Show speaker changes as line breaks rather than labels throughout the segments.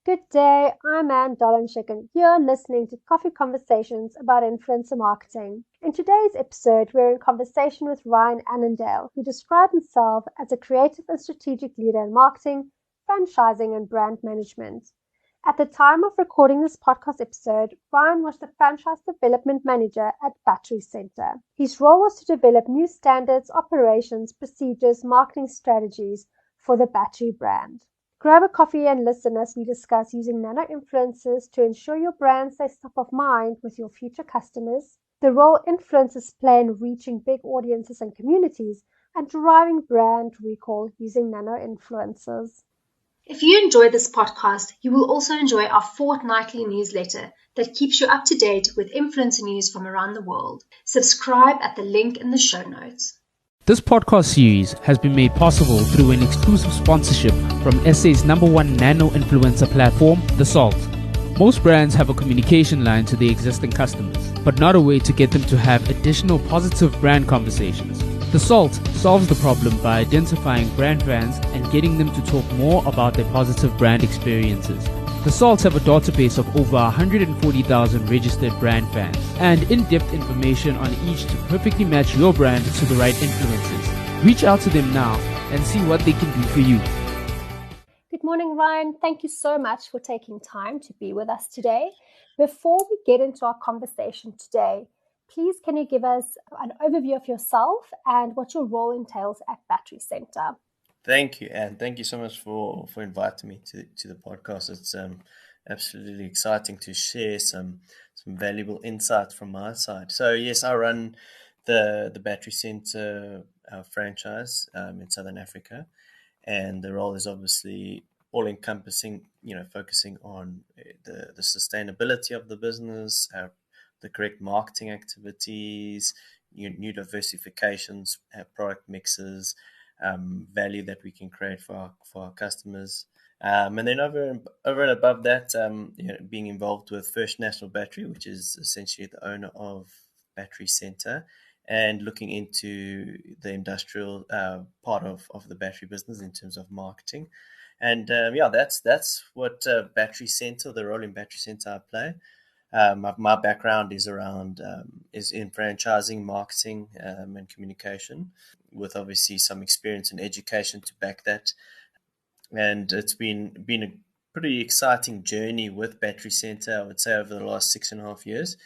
Good day, I'm Anne Dolanchik, and you're listening to Coffee Conversations about influencer marketing. In today's episode, we're in conversation with Ryan Annandale, who described himself as a creative and strategic leader in marketing, franchising, and brand management. At the time of recording this podcast episode, Ryan was the franchise development manager at Battery Center. His role was to develop new standards, operations, procedures, marketing strategies for the Battery brand. Grab a coffee and listen as we discuss using nano influencers to ensure your brand stays top of mind with your future customers, the role influencers play in reaching big audiences and communities, and driving brand recall using nano influencers. If you enjoy this podcast, you will also enjoy our fortnightly newsletter that keeps you up to date with influencer news from around the world. Subscribe at the link in the show notes.
This podcast series has been made possible through an exclusive sponsorship from SA's #1 nano influencer platform, theSALT. Most brands have a communication line to their existing customers, but not a way to get them to have additional positive brand conversations. theSALT solves the problem by identifying brand fans and getting them to talk more about their positive brand experiences. theSALT have a database of over 140,000 registered brand fans and in-depth information on each to perfectly match your brand to the right influencers. Reach out to them now and see what they can do for you.
Good morning, Ryan. Thank you so much for taking time to be with us today. Before we get into our conversation today, please can you give us an overview of yourself and what your role entails at Battery Center?
Thank you, and thank you so much for inviting me to the podcast. It's absolutely exciting to share some valuable insights from my side. So yes, I run the Battery Center franchise in Southern Africa, and the role is obviously all encompassing. Focusing on the sustainability of the business, the correct marketing activities, new diversifications, product mixes. Value that we can create for our customers, and then over and above that, being involved with First National Battery, which is essentially the owner of Battery Center, and looking into the industrial part of the battery business in terms of marketing, and that's what Battery Center, the role in Battery Center I play. My background is in franchising, marketing, and communication, with obviously some experience in education to back that. And it's been a pretty exciting journey with Battery Center, I would say, over the last 6.5 years,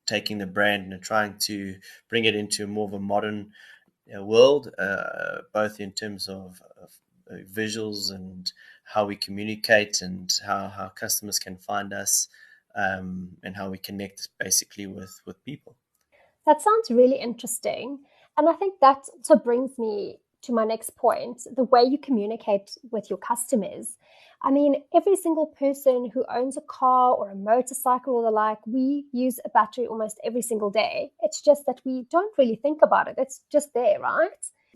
taking the brand and trying to bring it into more of a modern world, both in terms of visuals and how we communicate and how customers can find us, and how we connect basically with people.
That sounds really interesting. And I think that also brings me to my next point, the way you communicate with your customers. I mean, every single person who owns a car or a motorcycle or the like, we use a battery almost every single day. It's just that we don't really think about it. It's just there, right?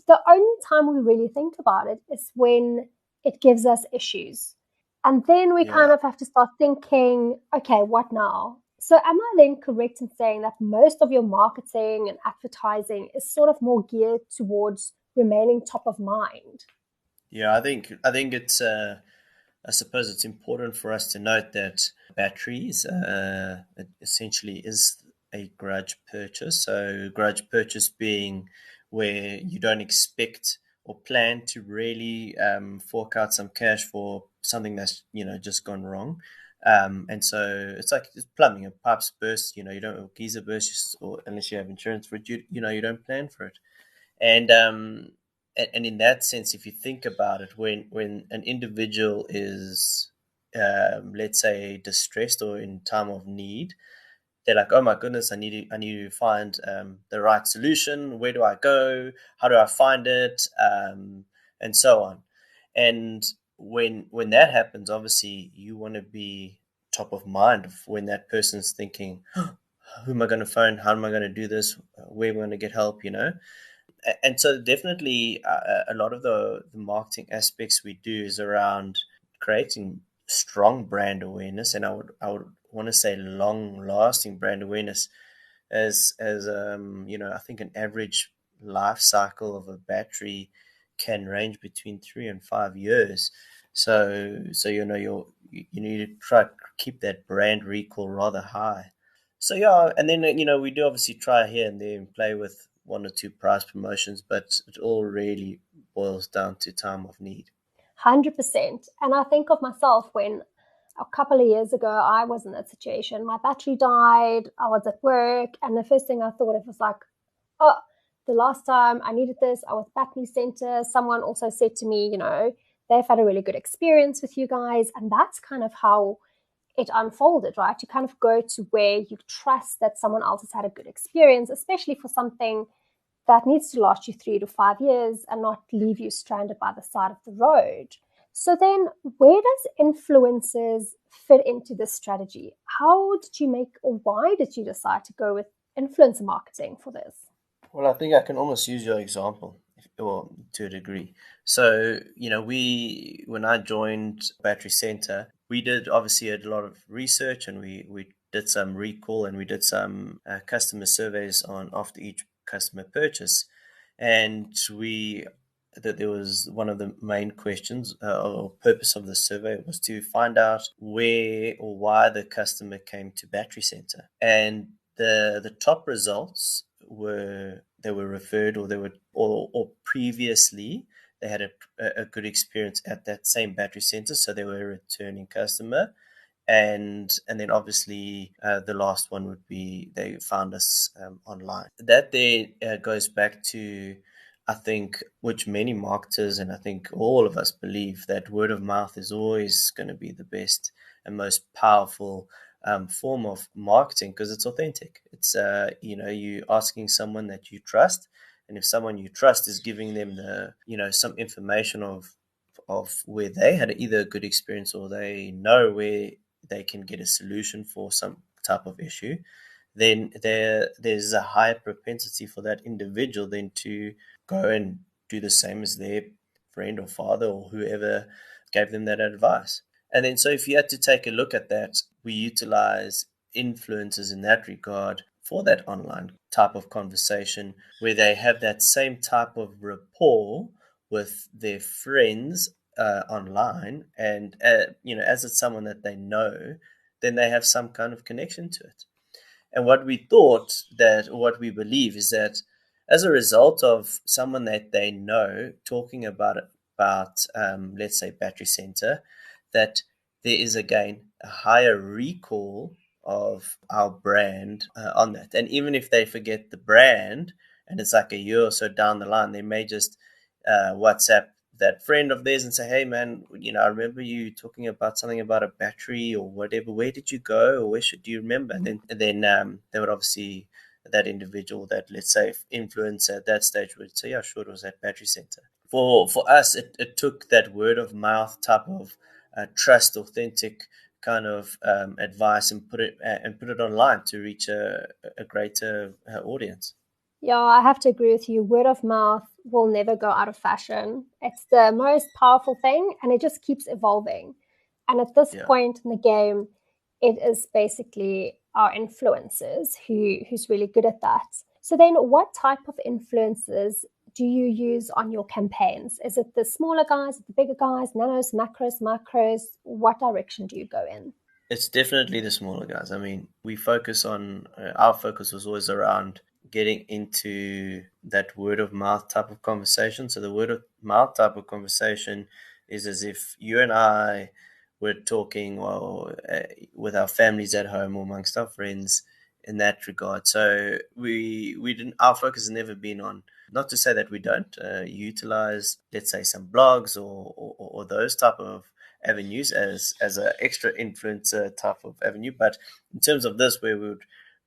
The only time we really think about it is when it gives us issues. And then we kind of have to start thinking, okay, what now? So am I then correct in saying that most of your marketing and advertising is sort of more geared towards remaining top of mind?
Yeah, I think it's I suppose it's important for us to note that batteries it essentially is a grudge purchase. So grudge purchase being where you don't expect or plan to really fork out some cash for something that's just gone wrong. And so it's like plumbing. A pipes burst, you don't, or geyser burst, or unless you have insurance for it, you don't plan for it. And in that sense, if you think about it, when an individual is, let's say, distressed or in time of need, they're like, oh my goodness, I need to find the right solution. Where do I go? How do I find it? And so on. And when that happens, obviously you want to be top of mind when that person's thinking, oh, who am I going to phone? How am I going to do this? Where am I going to get help? And so definitely a lot of the marketing aspects we do is around creating strong brand awareness, and I would want to say long lasting brand awareness, as I think an average life cycle of a battery can range between 3 and 5 years. So you need to try to keep that brand recall rather high. So yeah, and then we do obviously try here and there and play with one or two price promotions, but it all really boils down to time of need.
100%. And I think of myself when a couple of years ago, I was in that situation. My battery died, I was at work, and the first thing I thought of was like, oh, the last time I needed this, I was at Battery Center. Someone also said to me, they've had a really good experience with you guys. And that's kind of how it unfolded, right? You kind of go to where you trust that someone else has had a good experience, especially for something that needs to last you 3 to 5 years and not leave you stranded by the side of the road. So then where does influencers fit into this strategy? How did you make, or why did you decide to go with influencer marketing for this?
Well, I think I can almost use your example, or to a degree. So, when I joined Battery Center, we did obviously a lot of research, and we did some recall, and we did some customer surveys on after each customer purchase, and that there was one of the main questions or purpose of the survey was to find out where or why the customer came to Battery Center, and the top results were they were referred, or they were or previously they had a good experience at that same Battery Center, so they were a returning customer. And then obviously the last one would be they found us online. That there goes back to, I think, which many marketers and I think all of us believe, that word of mouth is always going to be the best and most powerful form of marketing, because it's authentic. It's you asking someone that you trust, and if someone you trust is giving them some information of where they had either a good experience or they know where they can get a solution for some type of issue, then there's a higher propensity for that individual then to go and do the same as their friend or father or whoever gave them that advice. And then so if you had to take a look at that, we utilize influencers in that regard for that online type of conversation, where they have that same type of rapport with their friends online, and as it's someone that they know, then they have some kind of connection to it. And what we believe is that as a result of someone that they know talking about let's say Battery Center, that there is again a higher recall of our brand on that. And even if they forget the brand and it's like a year or so down the line, they may just WhatsApp that friend of theirs and say, hey man, I remember you talking about something about a battery or whatever. Where did you go, or where should you remember? And then they would obviously, that individual, that let's say influencer at that stage, would say, yeah, sure, it was at Battery Center. For us, it took that word of mouth type of trust, authentic kind of advice, and put it online to reach a greater audience.
Yeah, I have to agree with you. Word of mouth will never go out of fashion. It's the most powerful thing, and it just keeps evolving. And at this point in the game, it is basically our influencers who's really good at that. So then what type of influencers do you use on your campaigns? Is it the smaller guys, the bigger guys, nanos, macros, micros? What direction do you go in?
It's definitely the smaller guys. I mean, we focus on, our focus was always around getting into that word of mouth type of conversation. So the word of mouth type of conversation is as if you and I were talking with our families at home or amongst our friends in that regard. So we didn't, our focus has never been on, not to say that we don't utilize, let's say, some blogs or those type of avenues as an extra influencer type of avenue. But in terms of this, where we would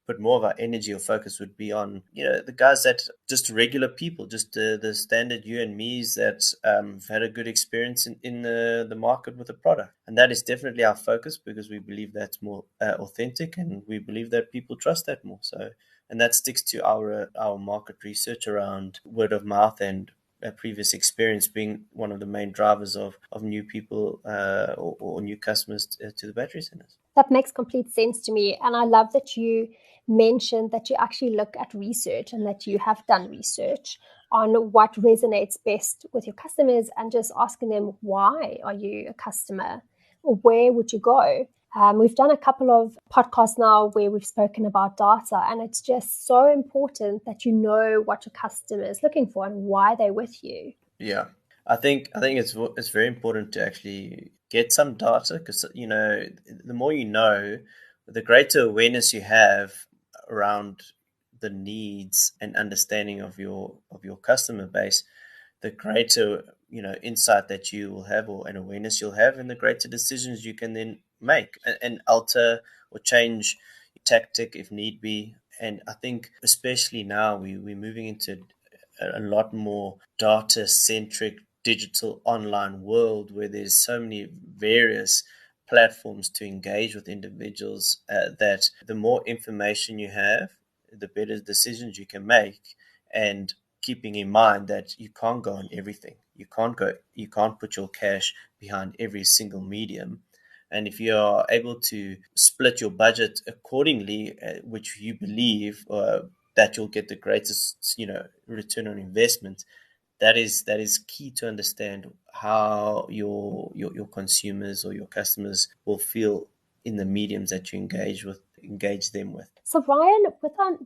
put more of our energy or focus would be on, the guys that just regular people, just the standard you and me's that have had a good experience in the market with the product. And that is definitely our focus, because we believe that's more authentic, and we believe that people trust that more. So, and that sticks to our market research around word of mouth and a previous experience being one of the main drivers of new people or new customers to the battery centers.
That makes complete sense to me. And I love that you mentioned that you actually look at research and that you have done research. on what resonates best with your customers and just asking them, why are you a customer? Or where would you go? We've done a couple of podcasts now where we've spoken about data, and it's just so important that you know what your customer is looking for and why they're with you.
Yeah, I think it's very important to actually get some data, because the more you know, the greater awareness you have around the needs and understanding of your customer base, the greater insight that you will have, or an awareness you'll have, and the greater decisions you can then make and alter or change your tactic if need be. And I think especially now we're moving into a lot more data centric digital online world where there's so many various platforms to engage with individuals, that the more information you have, the better decisions you can make. And keeping in mind that you can't go on everything. You can't put your cash behind every single medium. And if you are able to split your budget accordingly, which you believe that you'll get the greatest, return on investment, that is key to understand how your consumers or your customers will feel in the mediums that you engage them with.
So Ryan,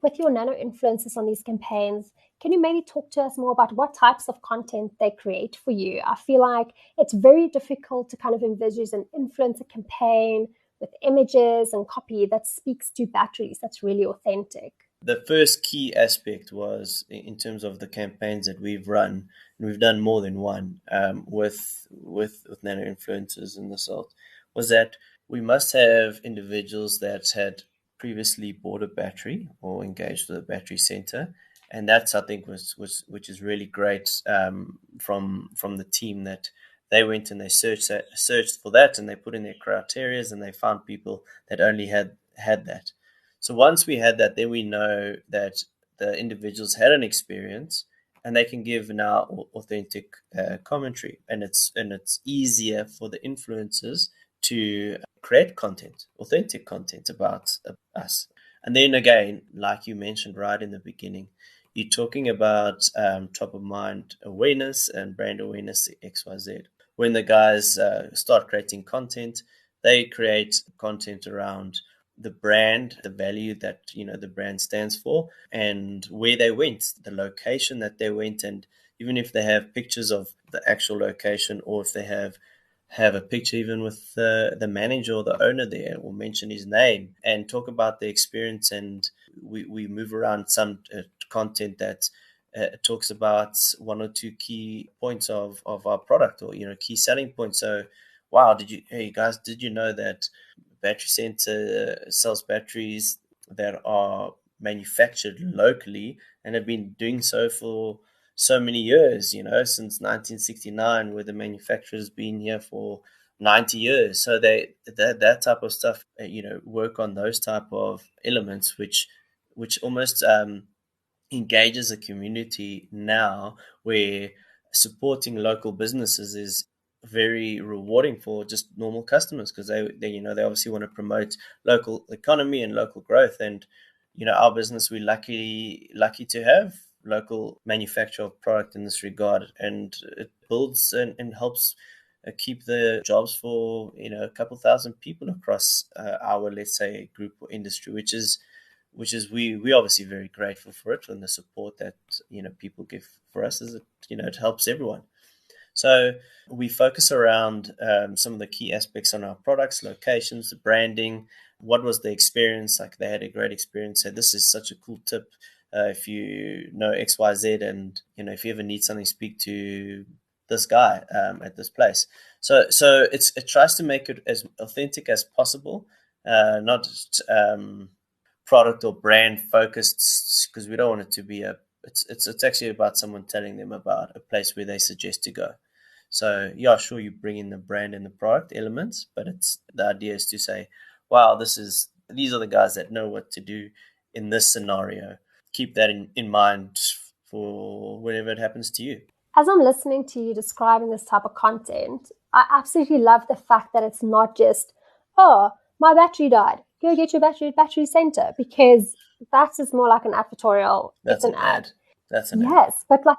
with your nano influencers on these campaigns, can you maybe talk to us more about what types of content they create for you? I feel like it's very difficult to kind of envisage an influencer campaign with images and copy that speaks to batteries, that's really authentic.
The first key aspect was in terms of the campaigns that we've run, and we've done more than one, with nano influencers in the SALT, was that we must have individuals that had previously bought a battery or engaged with a battery center, and that's, I think, was which is really great, from the team, that they went and they searched for that, and they put in their criterias, and they found people that only had that. So once we had that, then we know that the individuals had an experience, and they can give now authentic commentary, and it's easier for the influencers to create content, authentic content about us. And then again, like you mentioned right in the beginning, you're talking about top of mind awareness and brand awareness, XYZ. When the guys start creating content, they create content around the brand, the value that the brand stands for, and where they went, the location that they went, and even if they have pictures of the actual location, or if they have a picture even with the manager or the owner there, or mention his name and talk about the experience. And we move around some content that talks about one or two key points of our product, or key selling points. So, wow, hey guys, did you know that Battery Center sells batteries that are manufactured locally and have been doing so for so many years, since 1969, where the manufacturer's been here for 90 years. So that type of stuff, work on those type of elements, which almost engages a community now, where supporting local businesses is very rewarding for just normal customers, because they obviously want to promote local economy and local growth. And our business, we're lucky to have local manufacture of product in this regard, and it builds and helps keep the jobs for a couple thousand people across our, let's say, group or industry, which is we obviously very grateful for it, and the support that people give for us, is it helps everyone. So we focus around some of the key aspects on our products, locations, the branding. What was the experience? Like, they had a great experience. So this is such a cool tip. If you know XYZ, and if you ever need something, speak to this guy at this place. So it tries to make it as authentic as possible, not just product or brand focused, because we don't want it to be it's actually about someone telling them about a place where they suggest to go. So yeah, sure, you bring in the brand and the product elements, but the idea is to say, wow, these are the guys that know what to do in this scenario. Keep that in mind for whenever it happens to you.
As I'm listening to you describing this type of content, I absolutely love the fact that it's not just, oh, my battery died, go get your battery center, because that is more like an advertorial.
That's an ad. That's an
Yes, but like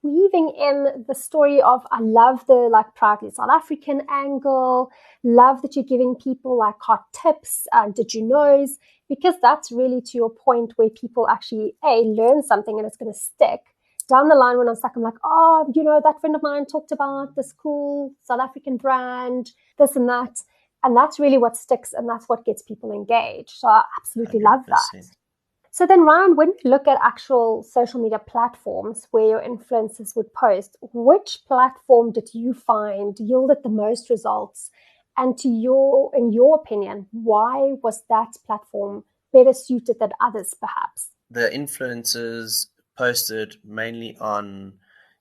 weaving in the story of, I love the like proudly South African angle, love that you're giving people like hot tips, did you knows, because that's really to your point where people actually learn something and it's going to stick. Down the line when I'm stuck, I'm like, oh, that friend of mine talked about this cool South African brand, this and that. And that's really what sticks and that's what gets people engaged. So I absolutely love that.
100%.
So then, Ryan, when you look at actual social media platforms where your influencers would post, which platform did you find yielded the most results? And in your opinion, why was that platform better suited than others, perhaps?
The influencers posted mainly on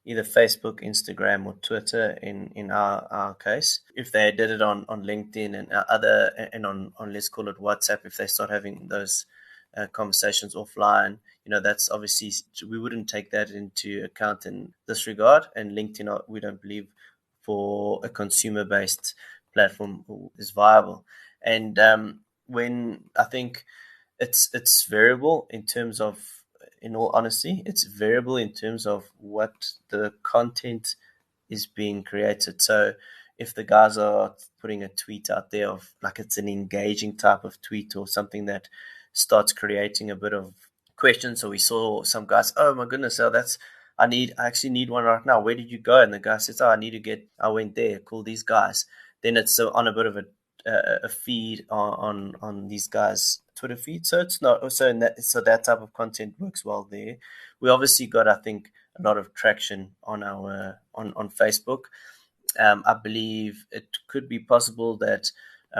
either Facebook, Instagram, or Twitter in our case. If they did it on LinkedIn and on let's call it WhatsApp, if they start having those conversations offline, that's obviously, we wouldn't take that into account in this regard. And LinkedIn, we don't believe for a consumer-based platform is viable. And when I think it's variable in terms of, in all honesty, it's variable in terms of what the content is being created. So if the guys are putting a tweet out there of like it's an engaging type of tweet or something that starts creating a bit of question. So we saw some guys, oh my goodness, I actually need one right now. Where did you go? And the guy says, oh, I went there, call these guys. Then it's on a bit of a feed on these guys' Twitter feed. So it's not so that type of content works well there. We obviously got, I think, a lot of traction on our on Facebook. I believe it could be possible that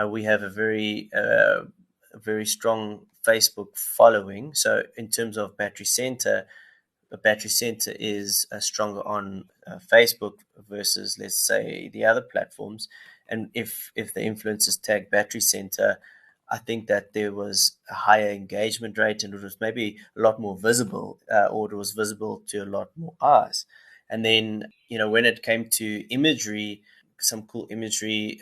we have a very strong Facebook following. So in terms of Battery Center, a Battery Center is stronger on Facebook versus, let's say, the other platforms. And if the influencers tag Battery Center, I think that there was a higher engagement rate and it was maybe a lot more visible, or it was visible to a lot more eyes. And then, when it came to imagery, some cool imagery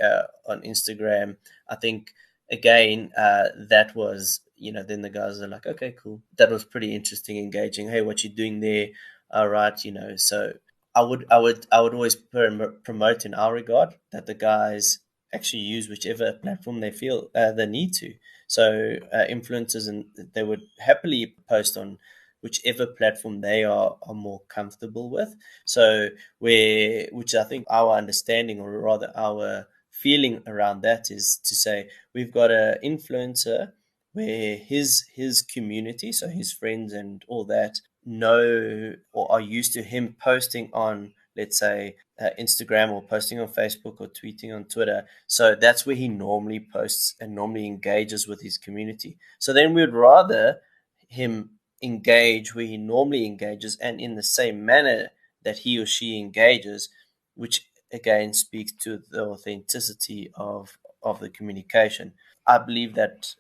on Instagram, I think, again, that was, then the guys are like, okay, cool. That was pretty interesting, engaging. Hey, what you doing there? All right, so I would always promote in our regard that the guys actually use whichever platform they feel they need to. So influencers, and they would happily post on whichever platform they are more comfortable with. So which I think our understanding, or rather our feeling around that, is to say we've got an influencer where his community, so his friends and all that, know or are used to him posting on, let's say, Instagram, or posting on Facebook, or tweeting on Twitter. So that's where he normally posts and normally engages with his community. So then we'd rather him engage where he normally engages and in the same manner that he or she engages, which again speaks to the authenticity of the communication. I believe that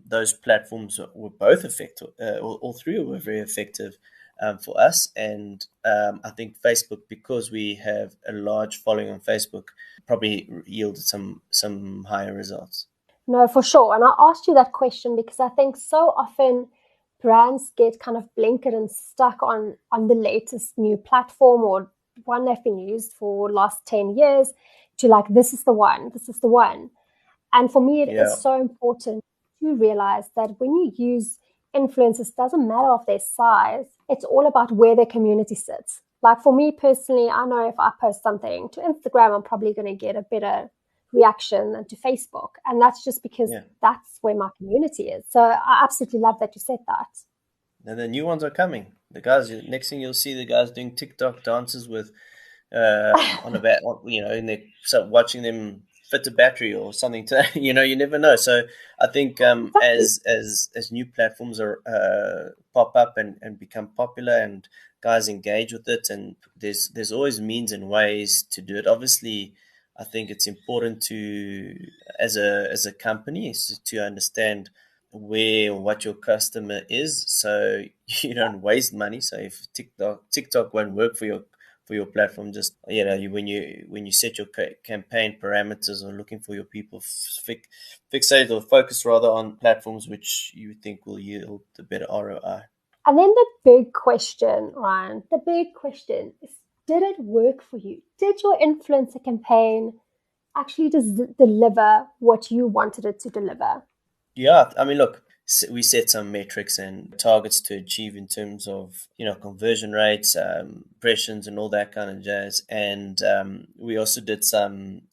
those platforms were both effective, all three were very effective for us. And I think Facebook, because we have a large following on Facebook, probably yielded some higher results.
No, for sure. And I asked you that question because I think so often brands get kind of blinkered and stuck on the latest new platform or one they've been used for last 10 years to like, this is the one, this is the one. And for me, it
Yeah.
is so important to realize that when you use influencers, doesn't matter of their size, it's all about where their community sits. Like for me personally, I know if I post something to Instagram, I'm probably going to get a better reaction than to Facebook. And that's just because that's where my community is. So I absolutely love that you said that.
And the new ones are coming. The guys, next thing you'll see the guys doing TikTok dances with on a bat, and they're watching them fit a battery or something. You never know. So I think
Exactly.
as new platforms are pop up and become popular, and guys engage with it, and there's always means and ways to do it. Obviously, I think it's important to, as a company, is to understand where what your customer is, so you don't waste money. So if TikTok won't work for your platform, just when you set your campaign parameters, or looking for your people, fixate or focus rather on platforms which you think will yield the better ROI.
And then the big question, Ryan, the big question is, did it work for you? Did your influencer campaign actually deliver what you wanted it to deliver?
Yeah, I mean, look, we set some metrics and targets to achieve in terms of, conversion rates, impressions, and all that kind of jazz. And we also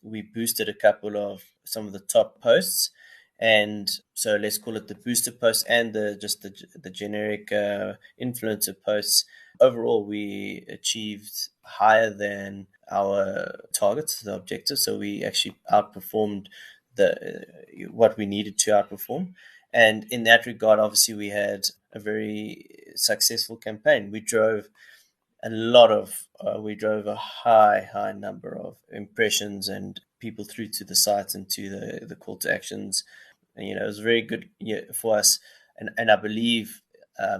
we boosted a couple of some of the top posts. And so let's call it the booster posts and the generic influencer posts. Overall, we achieved higher than our targets, the objectives. So we actually outperformed the what we needed to outperform. And in that regard, obviously, we had a very successful campaign. We drove a high number of impressions and people through to the site and to the call to actions. And, it was very good for us. And I believe,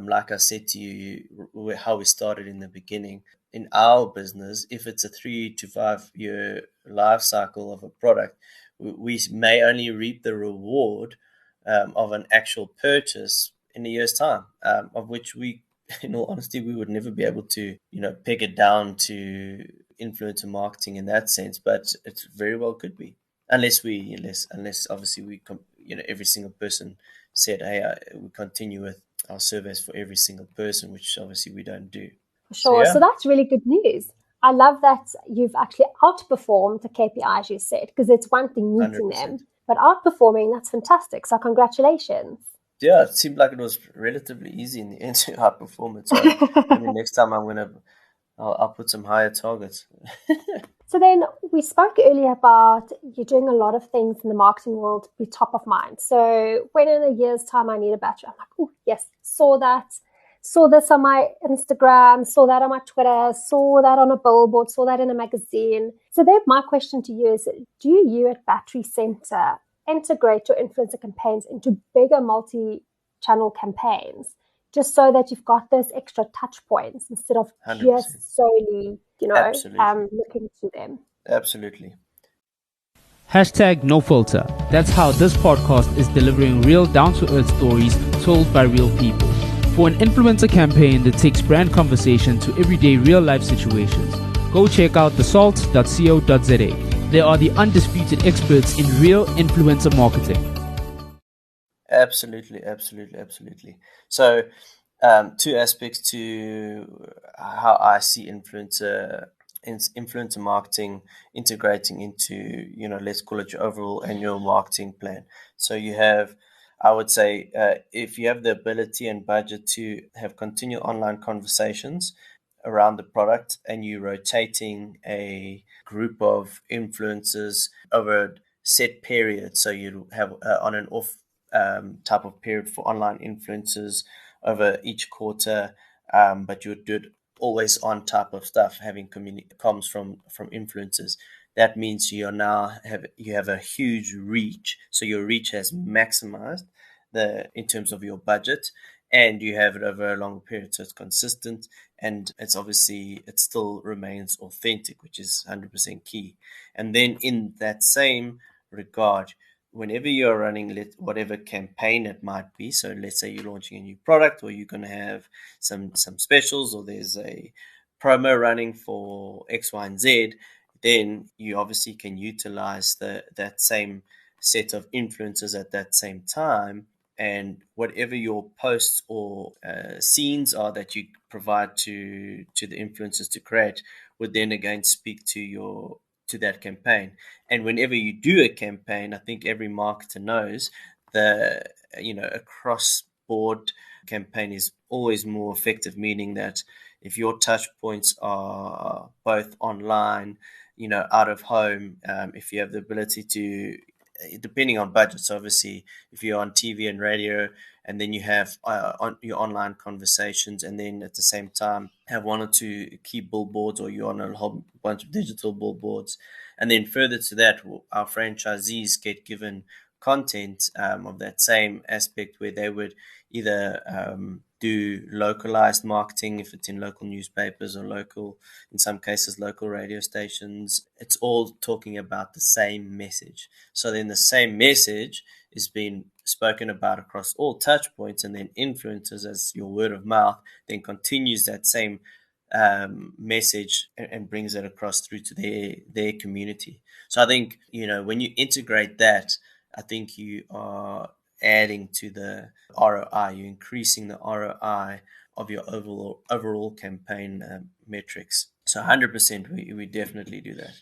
like I said to you, how we started in the beginning, in our business, if it's a 3 to 5 year life cycle of a product, we may only reap the reward of an actual purchase in a year's time, of which we, in all honesty, we would never be able to, peg it down to influencer marketing in that sense, but it very well could be, unless obviously every single person said, hey, we continue with our surveys for every single person, which obviously we don't do.
Sure. So that's really good news. I love that you've actually outperformed the KPIs you set, because it's one thing meeting
100%.
them, but outperforming, that's fantastic. So congratulations.
Yeah, it seemed like it was relatively easy in the end to outperform it. So next time I'll put some higher targets.
So then we spoke earlier about you doing a lot of things in the marketing world to be top of mind. So when in a year's time I need a battery, I'm like, oh, yes, saw this on my Instagram, saw that on my Twitter, saw that on a billboard, saw that in a magazine. So then my question to you is, do you at Battery Center integrate your influencer campaigns into bigger multi-channel campaigns, just so that you've got those extra touch points instead of
100%.
just solely, looking to them?
Absolutely.
#NoFilter. That's how this podcast is delivering real down-to-earth stories told by real people. For an influencer campaign that takes brand conversation to everyday real-life situations, go check out theSALT.co.za. They are the undisputed experts in real influencer marketing.
Absolutely. So, two aspects to how I see influencer marketing integrating into, let's call it your overall annual marketing plan. So you have, I would say, if you have the ability and budget to have continual online conversations around the product, and you're rotating a group of influencers over a set period, so you have on and off type of period for online influencers over each quarter, but you would do it always on type of stuff, having comms from influencers. That means you have a huge reach. So your reach has maximized in terms of your budget, and you have it over a long period, so it's consistent, and it still remains authentic, which is 100% key. And then in that same regard, whenever you're running whatever campaign it might be, so let's say you're launching a new product, or you're going to have some specials, or there's a promo running for X, Y, and Z, then you obviously can utilize that same set of influencers at that same time, and whatever your posts or scenes are that you provide to the influencers to create would then again speak to that campaign. And whenever you do a campaign, I think every marketer knows a cross-board campaign is always more effective, meaning that if your touch points are both online, out of home, if you have the ability to, depending on budgets, obviously, if you're on TV and radio, and then you have on your online conversations, and then at the same time have one or two key billboards, or you're on a whole bunch of digital billboards, and then further to that, our franchisees get given content of that same aspect, where they would either do localized marketing if it's in local newspapers, or in some cases local radio stations. It's all talking about the same message. So then the same message is being spoken about across all touch points, and then influencers as your word of mouth then continues that same message and brings it across through to their community. So I think, when you integrate that, I think you are adding to the ROI. You're increasing the ROI of your overall campaign metrics. So 100%, we definitely do that.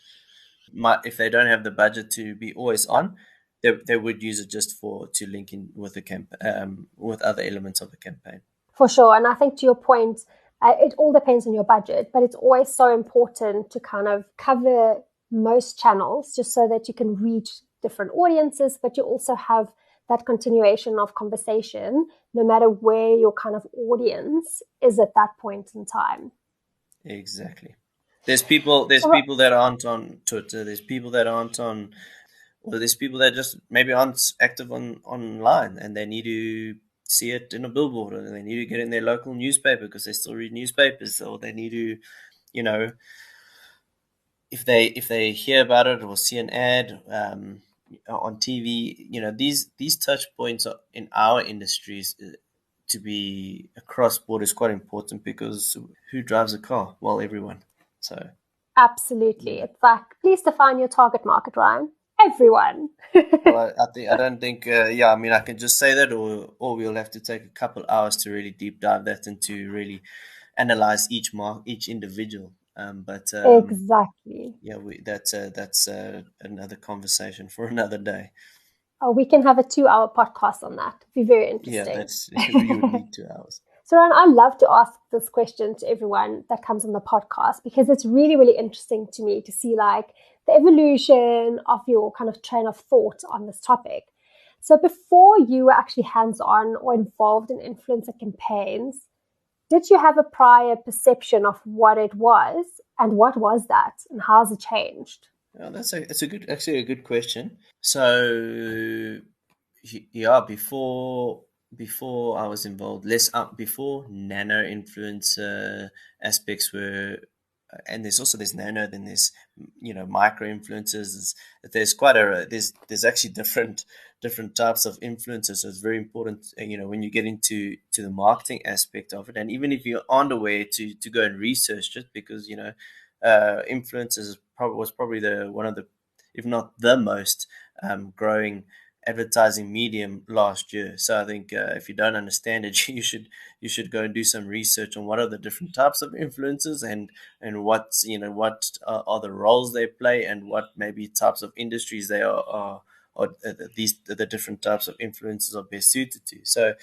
If they don't have the budget to be always on, they would use it just to link in with the with other elements of the campaign.
For sure. And I think to your point, it all depends on your budget, but it's always so important to kind of cover most channels just so that you can reach different audiences, but you also have that continuation of conversation no matter where your kind of audience is at that point in time.
Exactly. There's people that aren't on Twitter. There's people that aren't on, or there's people that just maybe aren't active online, and they need to see it in a billboard, or they need to get in their local newspaper because they still read newspapers, or they need to, if they hear about it or see an ad on TV, these touch points in our industries to be across board is quite important, because who drives a car? Well, everyone. So
absolutely, it's like, please define your target market, Ryan. Everyone.
Well, I don't think. I can just say that, or we'll have to take a couple hours to really deep dive that and to really analyze each individual.
Exactly.
Yeah, that's another conversation for another day.
Oh, we can have a 2-hour podcast on that. It'd be very interesting.
Yeah, you would need 2 hours.
So, Ryan, I love to ask this question to everyone that comes on the podcast, because it's really, really interesting to me to see like the evolution of your kind of train of thought on this topic. So before you were actually hands-on or involved in influencer campaigns, did you have a prior perception of what it was, and what was that, and how's it changed?
Well, that's a good question. So yeah, before I was involved, less up before nano influencer aspects were, and there's nano, then there's micro influencers. There's actually different types of influencers. So it's very important, when you get into the marketing aspect of it, and even if you aren't aware, to go and research it, because influencers was probably one of the, if not the most growing advertising medium last year. So I think if you don't understand it, you should go and do some research on what are the different types of influencers, and what are the roles they play, and what maybe types of industries they are the different types of influencers are best suited to. So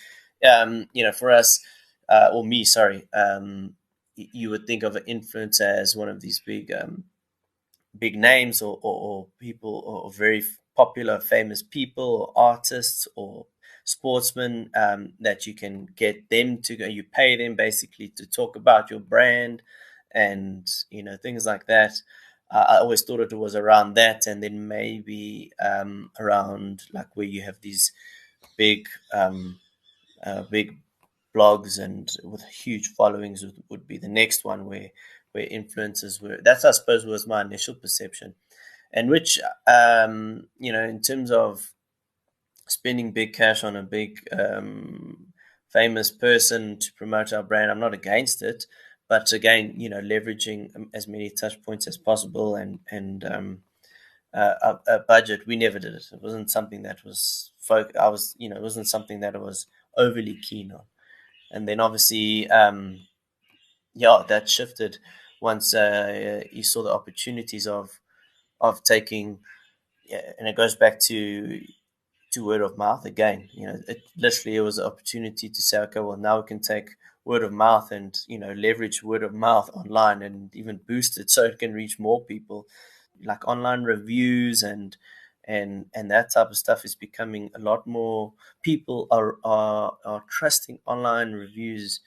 for us, or me, sorry, you would think of an influencer as one of these big names, or people, or very popular, famous people, or artists, or sportsmen, that you can get them to go. You pay them basically to talk about your brand, and things like that. I always thought it was around that, and then maybe around like where you have these big blogs and with huge followings would be the next one, where influencers were. That's, I suppose, was my initial perception, and which in terms of spending big cash on a big famous person to promote our brand, I'm not against it, but again, leveraging as many touch points as possible, and a budget, we never did it. It wasn't something that was it wasn't something that I was overly keen on. And then obviously, that shifted once you saw the opportunities of taking, and it goes back to word of mouth again. It was an opportunity to say, okay, well, now we can take word of mouth and leverage word of mouth online, and even boost it so it can reach more people. Like online reviews and that type of stuff is becoming a lot more. People are trusting online reviews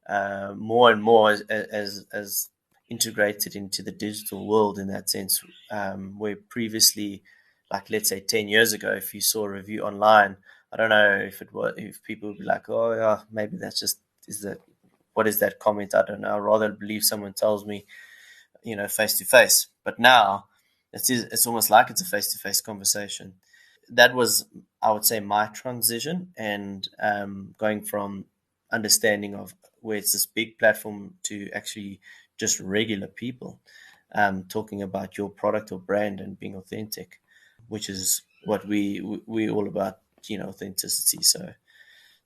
more and more as integrated into the digital world, in that sense, where previously, like let's say 10 years ago, if you saw a review online, I don't know if people would be like, oh yeah, maybe that's just, what is that comment? I don't know. I'd rather believe someone tells me, face to face. But now it's almost like it's a face to face conversation. that was, I would say, my transition, and going from understanding of where it's this big platform to actually just regular people talking about your product or brand and being authentic, which is what we all about, authenticity. So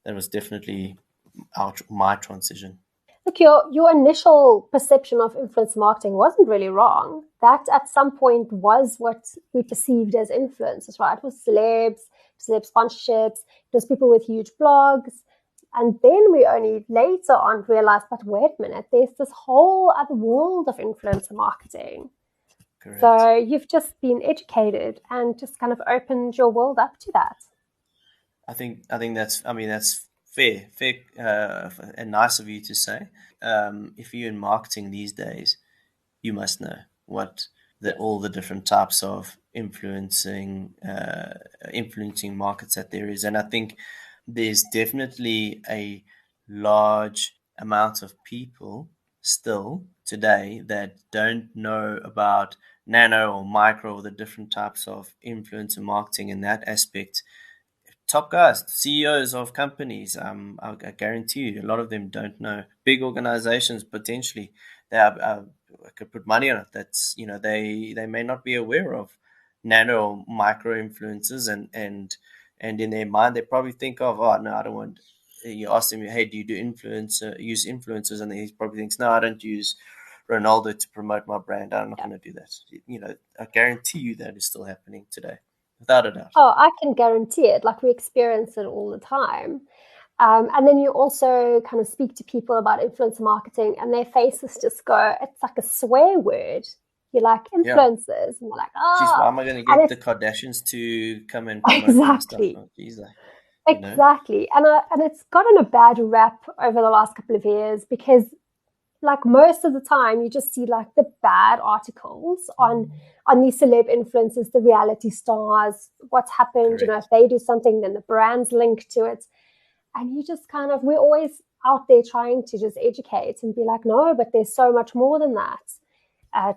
that was definitely my transition.
Look, your initial perception of influencer marketing wasn't really wrong. That at some point was what we perceived as influencers, right? It was celeb sponsorships, it was people with huge blogs. And then we only later on realized, but wait a minute, there's this whole other world of influencer marketing.
Correct.
So you've just been educated and just kind of opened your world up to that.
I think that's fair, and nice of you to say. If you're in marketing these days, you must know what all the different types of influencing markets that there is, and I think there's definitely a large amount of people still today that don't know about nano or micro or the different types of influencer marketing in that aspect. Top guys, CEOs of companies, I guarantee you, a lot of them don't know. Big organizations, potentially, I could put money on it. That's, they may not be aware of nano or micro influencers, and in their mind, they probably think of, oh no, I don't want. You ask them, hey, do you use influencers? And he probably thinks, no, I don't use Ronaldo to promote my brand. I'm not going to do that. I guarantee you that is still happening today. Without a doubt.
Oh, I can guarantee it. Like, we experience it all the time. And then you also kind of speak to people about influencer marketing and their faces just go, it's like a swear word. You're like, influencers. Yeah. And they're like, oh.
Jeez, why am I going to get the Kardashians to come and promote
exactly.
my stuff? Jeez,
exactly. And it's gotten a bad rap over the last couple of years because, like, most of the time you just see like the bad articles on these celeb influencers, the reality stars, what's happened.
Correct.
If they do something, then the brands link to it. And you just kind of, we're always out there trying to just educate and be like, no, but there's so much more than that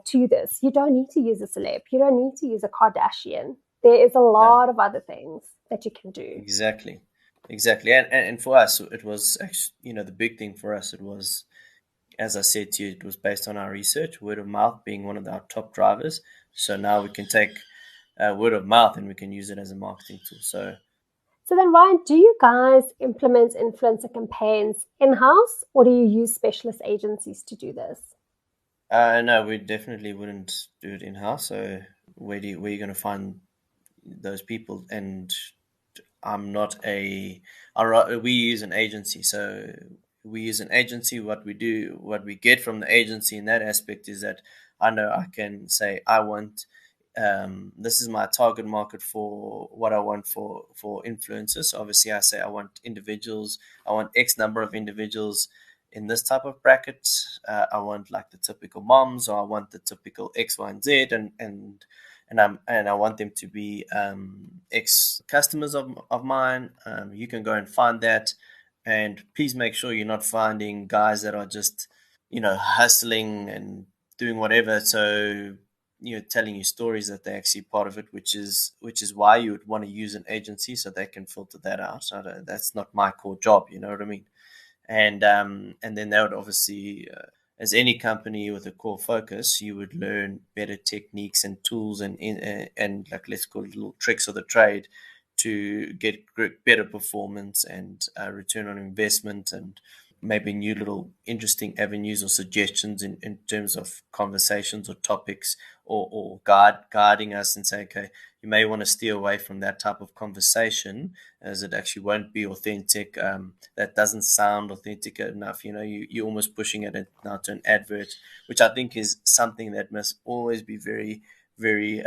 to this. You don't need to use a celeb. You don't need to use a Kardashian. There is a lot of other things that you can do.
Exactly. And for us, it was actually, the big thing for us, it was, as I said to you, it was based on our research, word of mouth being one of our top drivers. So now we can take word of mouth and we can use it as a marketing tool. So
then, Ryan, do you guys implement influencer campaigns in-house, or do you use specialist agencies to do this?
No, we definitely wouldn't do it in-house. So where are you going to find those people? And we use an agency. So we use an agency. What we get from the agency in that aspect is that I know I can say, I want, this is my target market for what I want for influencers. So obviously I say I want individuals, I want X number of individuals in this type of bracket. I want like the typical moms, or I want the typical X, Y, and Z, and I want them to be ex customers of mine. You can go and find that, and please make sure you're not finding guys that are just hustling and doing whatever. So telling you stories that they're actually part of it, which is why you would want to use an agency so they can filter that out. So that's not my core job. You know what I mean? And then they would obviously, as any company with a core focus, you would learn better techniques and tools and like, let's call it little tricks of the trade to get better performance and return on investment, and maybe new little interesting avenues or suggestions in terms of conversations or topics, or guiding us and say, okay, you may want to steer away from that type of conversation as it actually won't be authentic. That doesn't sound authentic enough. You're almost pushing it now to an advert, which I think is something that must always be very, very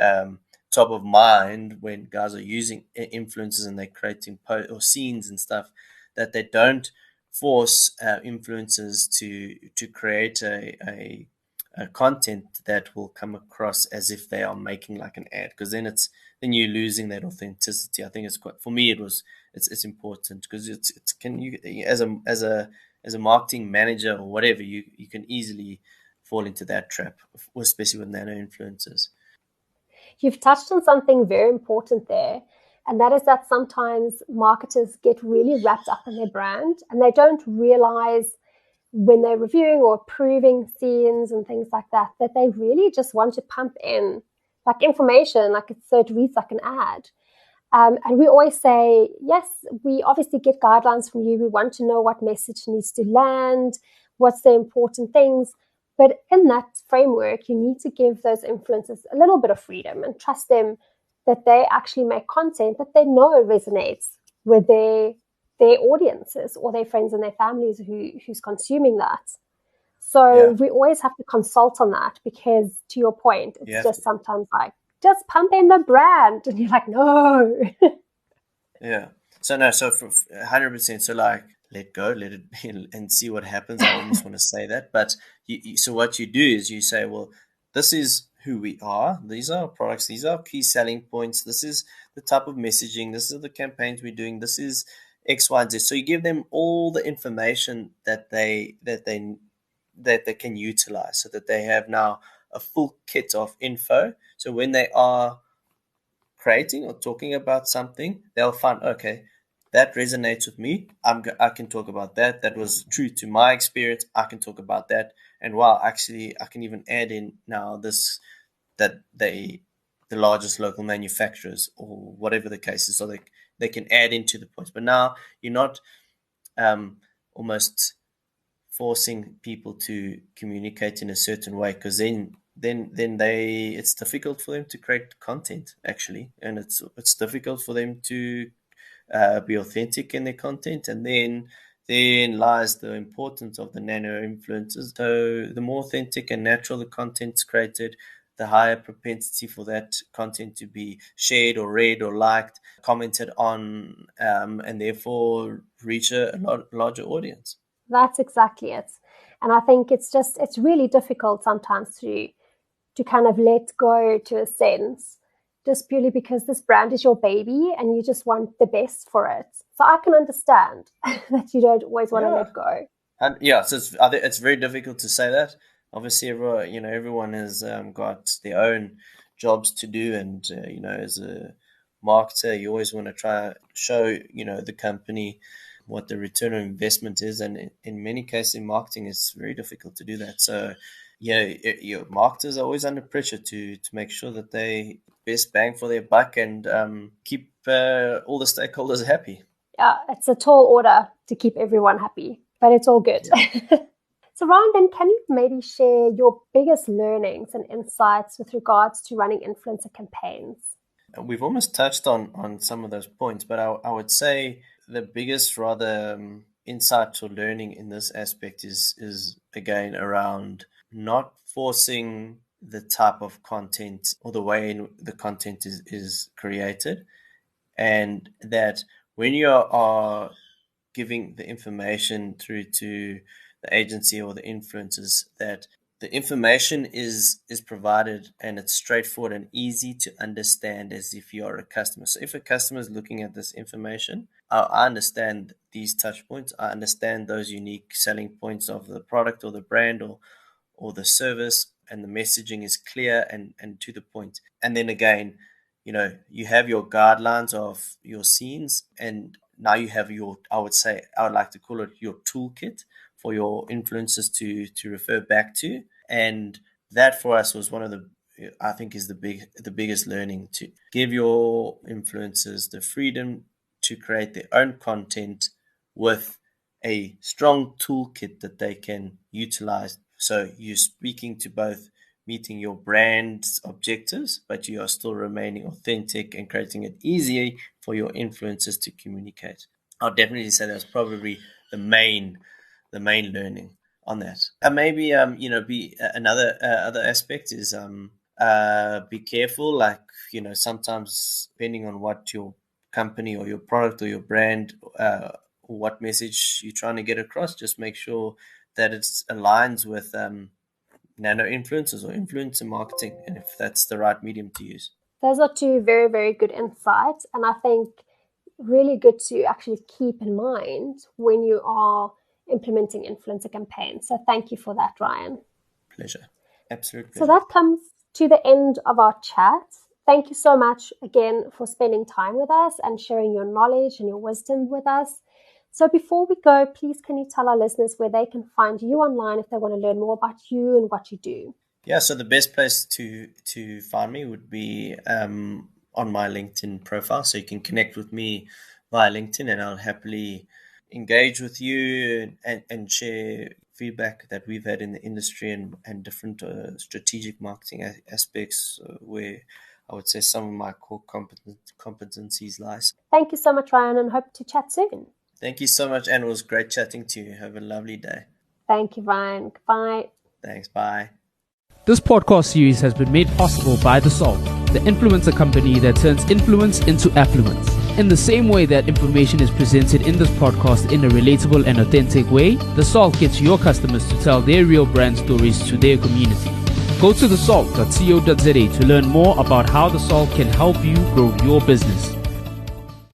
top of mind when guys are using influencers and they're creating posts or scenes and stuff, that they don't force influencers to create a content that will come across as if they are making like an ad, because then you're losing that authenticity. I think it's important, because it's can you as a marketing manager or whatever, you can easily fall into that trap, especially with nano influencers.
You've touched on something very important there. And that is that sometimes marketers get really wrapped up in their brand and they don't realize when they're reviewing or approving scenes and things like that, that they really just want to pump in like information, like so it reads like an ad. And we always say, yes, we obviously get guidelines from you. We want to know what message needs to land, what's the important things. But in that framework, you need to give those influencers a little bit of freedom and trust them that they actually make content that they know resonates with their audiences or their friends and their families who's consuming that. So we always have to consult on that because, to your point, it's just sometimes like, just pump in the brand. And you're like, no.
Yeah. So no, so for 100%. So like, let go, let it be and see what happens. I almost want to say that. But so what you do is you say, well, this is who we are. These are our products. These are our key selling points. This is the type of messaging. This is the campaigns we're doing. This is X, Y, and Z. So you give them all the information that they can utilize so that they have now a full kit of info. So when they are creating or talking about something, they'll find, okay, that resonates with me. I can talk about that. That was true to my experience. I can talk about that. And wow, actually, I can even add in now that the largest local manufacturers or whatever the case is, so they can add into the points. But now you're not almost forcing people to communicate in a certain way, because then it's difficult for them to create content actually, and it's difficult for them to be authentic in their content. And then lies the importance of the nano influencers. So the more authentic and natural the content's created, the higher propensity for that content to be shared or read or liked, commented on, and therefore reach a larger audience.
That's exactly it. And I think it's really difficult sometimes to kind of let go to a sense, just purely because this brand is your baby and you just want the best for it. So I can understand that you don't always want to let go.
And so it's very difficult to say that. Obviously, everyone has got their own jobs to do, and as a marketer, you always want to try show the company what the return on investment is, and in many cases in marketing, it's very difficult to do that. So your marketers are always under pressure to make sure that they best bang for their buck and keep all the stakeholders happy.
Yeah, it's a tall order to keep everyone happy, but it's all good. Yeah. So Ryan, then can you maybe share your biggest learnings and insights with regards to running influencer campaigns?
We've almost touched on some of those points, but I would say the biggest rather insight or learning in this aspect is again around not forcing the type of content or the way the content is created, and that when you are giving the information through to the agency or the influencers, that the information is provided and it's straightforward and easy to understand as if you are a customer. So if a customer is looking at this information, I understand these touch points. I understand those unique selling points of the product or the brand or the service, and the messaging is clear and to the point. And then again, you have your guidelines of your scenes, and now you have I would like to call it your toolkit for your influencers to refer back to. And that for us was one of I think is the biggest learning, to give your influencers the freedom to create their own content with a strong toolkit that they can utilize. So you're speaking to both meeting your brand's objectives, but you are still remaining authentic and creating it easy for your influencers to communicate. I'll definitely say that's probably the main learning on that. And maybe be another other aspect is be careful. Like sometimes depending on what your company or your product or your brand or what message you're trying to get across, just make sure that it aligns with nano influencers or influencer marketing, and if that's the right medium to use.
Those are two very, very good insights, and I think really good to actually keep in mind when you are implementing influencer campaigns. So thank you for that, Ryan.
Pleasure. Absolute pleasure.
So that comes to the end of our chat. Thank you so much again for spending time with us and sharing your knowledge and your wisdom with us. So before we go, please can you tell our listeners where they can find you online if they want to learn more about you and what you do?
Yeah, so the best place to find me would be on my LinkedIn profile. So you can connect with me via LinkedIn, and I'll happily engage with you and share feedback that we've had in the industry and different strategic marketing aspects where I would say some of my core competencies lie.
Thank you so much, Ryan, and hope to chat soon.
Thank you so much, and it was great chatting to you. Have a lovely day.
Thank you, Ryan. Goodbye.
Thanks. Bye.
This podcast series has been made possible by theSALT, the influencer company that turns influence into affluence. In the same way that information is presented in this podcast in a relatable and authentic way, theSALT gets your customers to tell their real brand stories to their community. Go to thesalt.co.za to learn more about how theSALT can help you grow your business.